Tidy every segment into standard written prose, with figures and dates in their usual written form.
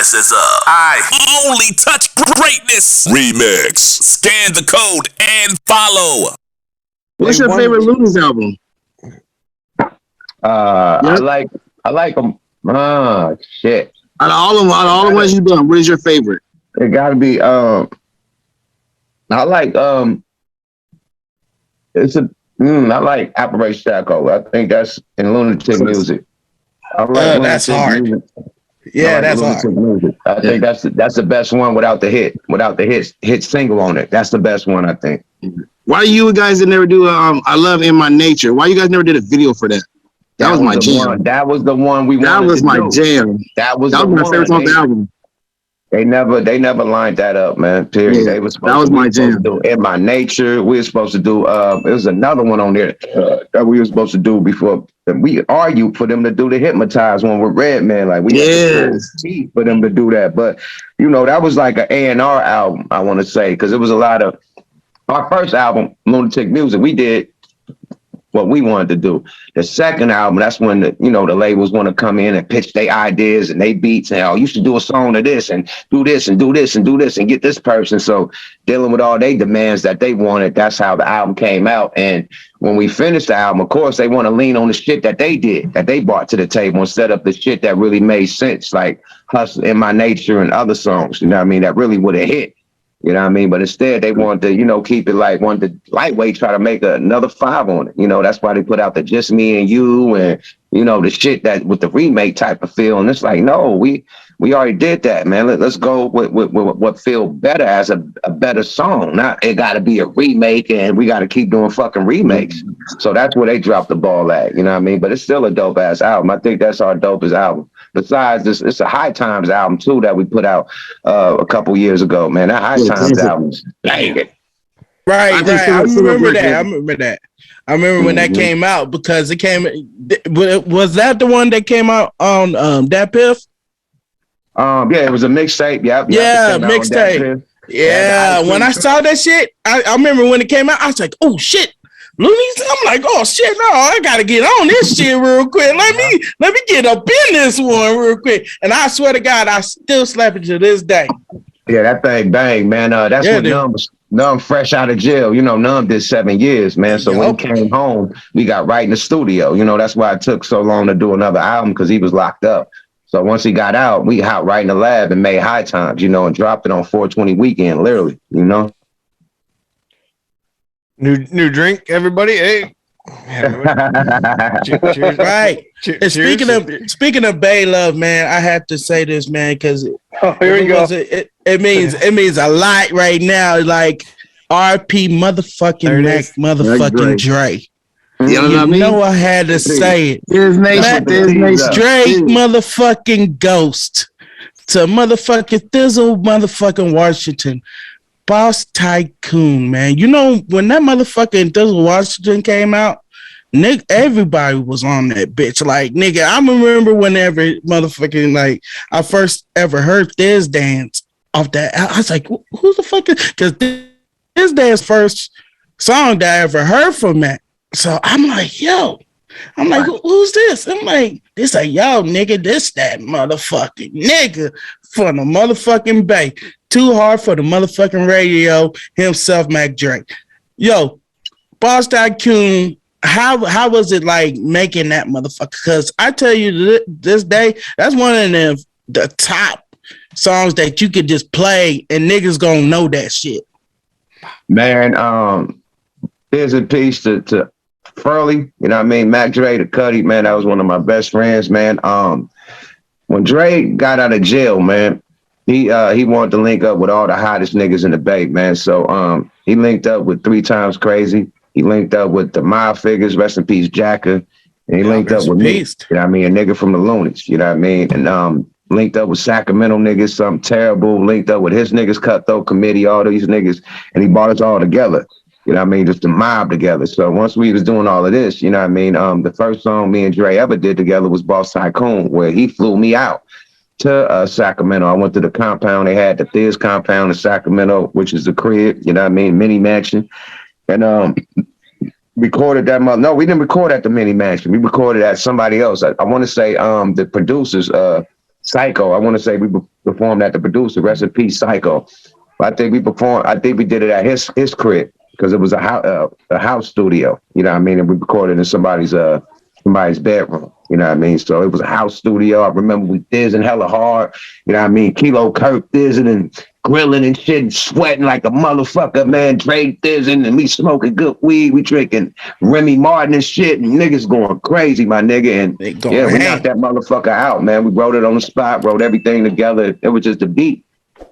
This is I Only Touch Greatness Remix. Scan the code and follow. What's your favorite Looney's album? I like them. Shit. Out of all the ones you've done, what is your favorite? It gotta be I like I like Operation Jacka. I think that's in Lunatic Music. I like that's hard. Music. Yeah, that's hard. Music. I think that's the best one without the hit single on it. That's the best one, I think. Why you guys did never do I Love In My Nature? Why you guys never did a video for that? That was my jam. That was the one we wanted. That was my jam. That was my favorite song on the album. They never lined that up, man. Period. Yeah, they was supposed that was my jam. Do In My Nature. We were supposed to do there was another one on there that we were supposed to do before. We argued for them to do the Hypnotize one with Redman. Like we had to for them to do that. But that was like an A&R album, I want to say, because it was a lot of our first album, Lunatic Music, we did what we wanted to do. The second album, that's when the labels want to come in and pitch their ideas and they beats and you should do a song of this and do this and do this and do this and get this person. So dealing with all their demands that they wanted, that's how the album came out. And when we finished the album, of course, they want to lean on the shit that they did, that they brought to the table instead of the shit that really made sense, like Hustle, In My Nature and other songs, that really would have hit. You know what I mean? But instead, they wanted to, keep it like, wanted to lightweight, try to make another 5 on it. That's why they put out the Just Me and You and, the shit that with the remake type of feel. And it's like, no, we already did that, man. Let's go with what feel better as a better song. Not it got to be a remake and we got to keep doing fucking remakes. So that's where they dropped the ball at. You know what I mean? But it's still a dope ass album. I think that's our dopest album. Besides this, it's a High Times album too that we put out a couple years ago, man. That High Times album, dang it. Right. I remember that. I remember when that came out because it came. Was that the one that came out on that Piff? Yeah, it was a mixtape. Yep. Yeah, mixtape. Yeah, when I saw that shit, I remember when it came out. I was like, "Oh shit, Looney's." I'm like, "Oh shit, no, I gotta get on this shit real quick. Let me get up in this one real quick." And I swear to God, I still slap it to this day. Yeah, that thing bang, man. That's what Numb fresh out of jail. Numb did 7 years, man. So when he came home, we got right in the studio. That's why it took so long to do another album, because he was locked up. So once he got out, we hopped right in the lab and made High Times, and dropped it on 420 weekend, literally, New drink, everybody. Hey. Cheers. Right. And speaking of Bay Love, man, I have to say this, man, because here we go. It means a lot right now. Like RP motherfucking Mac motherfucking Dre. You know what I mean? I had to say it. Straight motherfucking Ghost to motherfucking Thizzle motherfucking Washington. Boss Tycoon, man. When that motherfucking Thizzle Washington came out, nigga, everybody was on that bitch. Like, nigga, I remember whenever motherfucking, like, I first ever heard Thiz Dance off that. I was like, who the fuck is, because Thiz Dance first song that I ever heard from that. So I'm like, who's this? I'm like, this a yo, nigga, this that motherfucking nigga from the motherfucking Bay. Too hard for the motherfucking radio himself, Mac Dre. Yo, Boss Tycoon, how was it like making that motherfucker? Because I tell you this day, that's one of the top songs that you could just play and niggas gonna know that shit. Man, there's a piece to Furley, Mac Dre, the Cuddy, man, that was one of my best friends, man. When Dre got out of jail, man, he wanted to link up with all the hottest niggas in the Bay, man. So he linked up with 3 Times Crazy. He linked up with the Mob Figures, rest in peace, Jacka. And he linked up with me, a nigga from the Loonies, and linked up with Sacramento niggas, something terrible, linked up with his niggas, Cutthroat Committee, all these niggas, and he brought us all together. Just the mob together. So once we was doing all of this, the first song me and Dre ever did together was Boss Tycoon, where he flew me out to Sacramento. I went to the compound. They had the Thiz compound in Sacramento, which is the crib, mini mansion. And recorded that. No, we didn't record at the mini mansion. We recorded at somebody else. I want to say the producers, Psycho. I want to say we performed at the producer, rest in peace, Psycho. I think we did it at his crib because it was a house studio. You know what I mean? And we recorded in somebody's bedroom. You know what I mean? So it was a house studio. I remember we dizzing hella hard. You know what I mean? Kilo Kirk dizzing and grilling and shit and sweating like a motherfucker, man. Dre dizzing and we smoking good weed. We drinking Remy Martin and shit and niggas going crazy, my nigga. And yeah, we knocked that motherfucker out, man. We wrote it on the spot, wrote everything together. It was just a beat.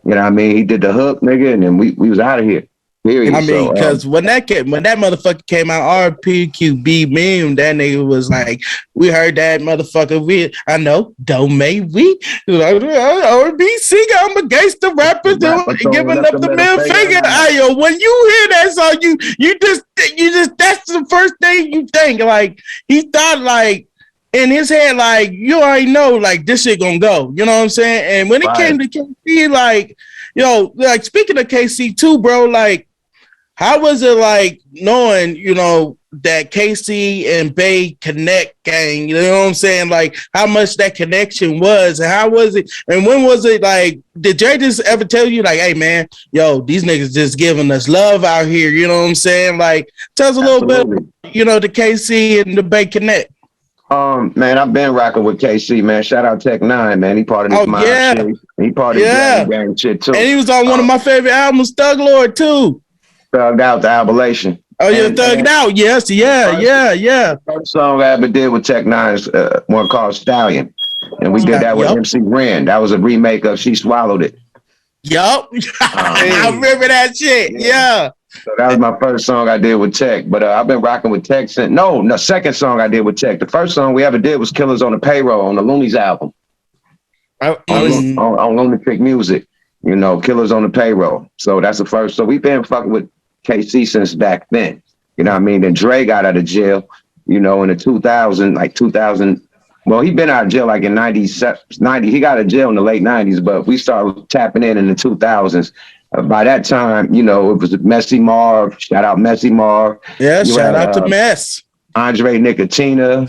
You know what I mean? He did the hook, nigga, and then we was out of here. Period. I mean, because when that motherfucker came out, RPQB meme, that nigga was like, we heard that motherfucker. I know, don't make we. R&B singer, I'm a gangster rapper, giving up the middle finger. Ayo, when you hear that song, you just that's the first thing you think. Like he thought like in his head, like you already know, like this shit gonna go. You know what I'm saying? And when it came to KC, like like speaking of KC too, bro, like. How was it like knowing, that KC and Bay Connect gang, you know what I'm saying? Like how much that connection was and how was it? And when was it like, did Jay just ever tell you like, hey man, these niggas just giving us love out here. You know what I'm saying? Like tell us a little bit, the KC and the Bay Connect. Man, I've been rocking with KC, man. Shout out Tech 9, man. He part of this shit. He part of this gang shit too. And he was on one of my favorite albums, Thug Lord too. Thugged Out, the Appalachian. Oh, yeah, Thugged Out. Yes, yeah. First song I ever did with Tech 9 is one called Stallion. And we did that with MC Ren. That was a remake of She Swallowed It. Yup. I remember that shit. Yeah. So that was my first song I did with Tech. But I've been rocking with Tech since. No, second song I did with Tech. The first song we ever did was Killers on the Payroll on the Loonies album. On Lunatic Music. Killers on the Payroll. So that's the first. So we've been fucking with KC since back then. You know what I mean? Then Dre got out of jail, in the 2000. Well, he been out of jail like in 90. He got out of jail in the late 90s, but we started tapping in the 2000s. By that time, it was Messy Marv. Shout out Messy Marv. Yeah, shout out to Mess. Andre Nicotina,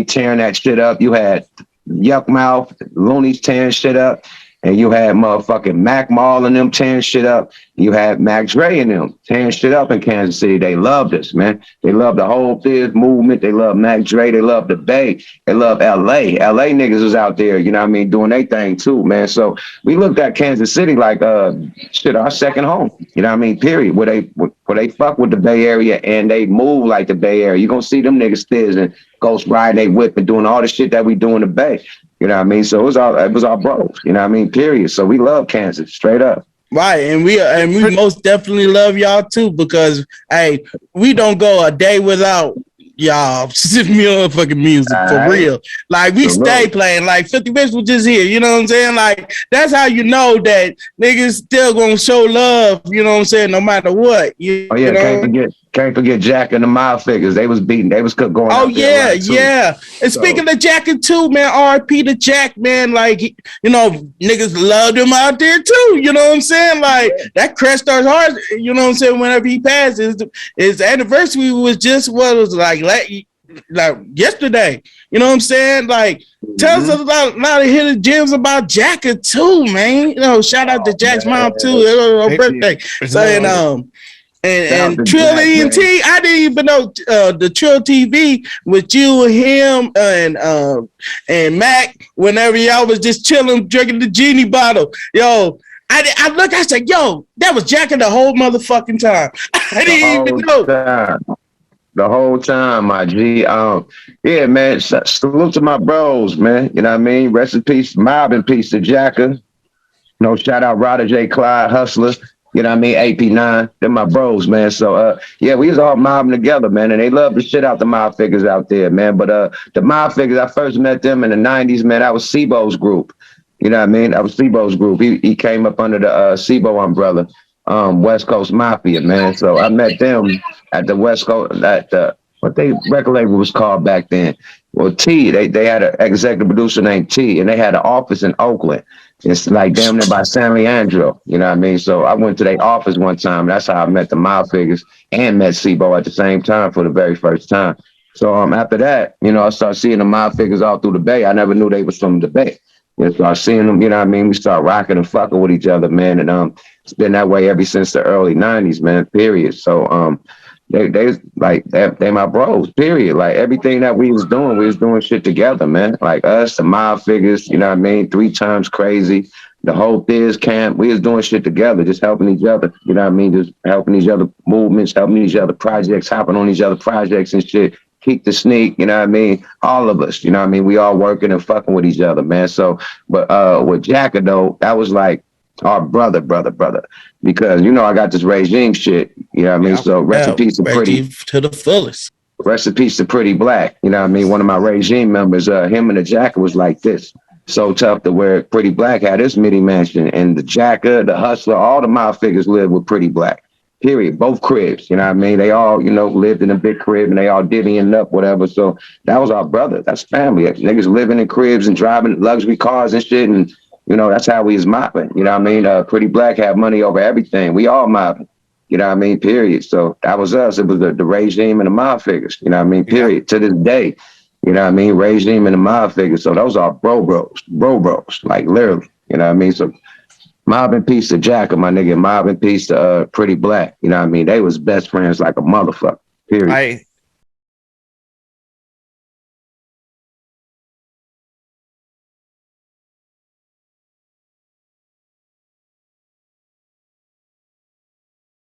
tearing that shit up. You had Yukmouth, Looney's tearing shit up. And you had motherfucking Mac Mall and them tearing shit up. You had Mac Dre and them tearing shit up in Kansas City. They loved us, man. They loved the whole Fizz movement. They loved Mac Dre. They loved the Bay. They loved LA. LA niggas was out there, doing their thing too, man. So we looked at Kansas City like our second home. Period. Where they fuck with the Bay Area and they move like the Bay Area. You're gonna see them niggas Fizz and ghost riding they whip and doing all the shit that we do in the Bay. You know what I mean? So it was our bros, period. So we love Kansas, straight up. Right, and we most definitely love y'all too, because hey, we don't go a day without y'all motherfucking music for real. Like we stay playing. Like 50 Bitch was just here, you know what I'm saying? Like that's how you know that niggas still gonna show love, you know what I'm saying, no matter what. Can't forget Jacka and the Mile Figures. They was beating. They was going. Oh yeah, yeah. And speaking of Jacka too, man, R.I.P. to Jack, man. Like niggas loved him out there too. You know what I'm saying? Like that crushed our hearts. You know what I'm saying? Whenever he passed, his anniversary was just what it was like yesterday. You know what I'm saying? Like tell us a lot of hidden gems about Jacka too, man. Shout out to Jack's mom too. Her birthday. And Trill ENT, I didn't even know the Trill TV with you and him and Mac. Whenever y'all was just chilling, drinking the genie bottle, I look, I said, that was Jacka the whole motherfucking time. I didn't even know. The whole time, my G. Yeah, man. Salute to my bros, man. You know what I mean? Rest in peace, mob in peace to Jacka. Shout out Ryder J. Clyde, Hustler. You know what I mean? AP9, they're my bros, man. So, we was all mobbing together, man. And they love the shit out the Mob Figures out there, man. But the Mob Figures, I first met them in the 90s, man. That was Sebo's group. You know what I mean? That was Sebo's group. He came up under the Sebo umbrella, West Coast Mafia, man. So I met them at the West Coast, at what they record label was called back then. Well, T, they had an executive producer named T, and they had an office in Oakland. It's like damn near by San Leandro, you know what I mean? So I went to their office one time. That's how I met the Mile Figures and met Sebo at the same time for the very first time. So after that, I started seeing the Mile Figures all through the Bay. I never knew they was from the Bay. And start seeing them, you know what I mean? We start rocking and fucking with each other, man. And it's been that way ever since the early 90s, man, period. So they my bros, period. Like everything that we was doing shit together, man. Like us, the Mob Figures, you know what I mean? 3 Times Crazy, the whole Thiz camp, we was doing shit together, just helping each other, you know what I mean? Just helping each other movements, helping each other projects, hopping on each other projects and shit. Keep the sneak, you know what I mean? All of us, you know what I mean? We all working and fucking with each other, man. So, but with Jacka though, that was like our brother. Because you know I got this regime shit, you know what I mean? So rest in peace to Pretty to the fullest. Rest in peace to Pretty Black. You know what I mean? One of my regime members, him and the Jacka was like this. So tough to where Pretty Black had his mini mansion and the Jacka, the Hustler, all the Mob Figures lived with Pretty Black. Period. Both cribs, you know what I mean? They all, you know, lived in a big crib and they all divvying up, whatever. So that was our brother. That's family. Niggas living in cribs and driving luxury cars and shit. And, you know, that's how we was mopping. You know what I mean? Pretty Black had money over everything. We all mopping. You know what I mean? Period. So that was us. It was the regime and the Mob Figures. You know what I mean? Period. To this day. You know what I mean? Regime and the Mob Figures. So those are bros. Like literally. You know what I mean? So mob and peace to Jacka, my nigga. Mob and peace to Pretty Black. You know what I mean? They was best friends like a motherfucker. Period.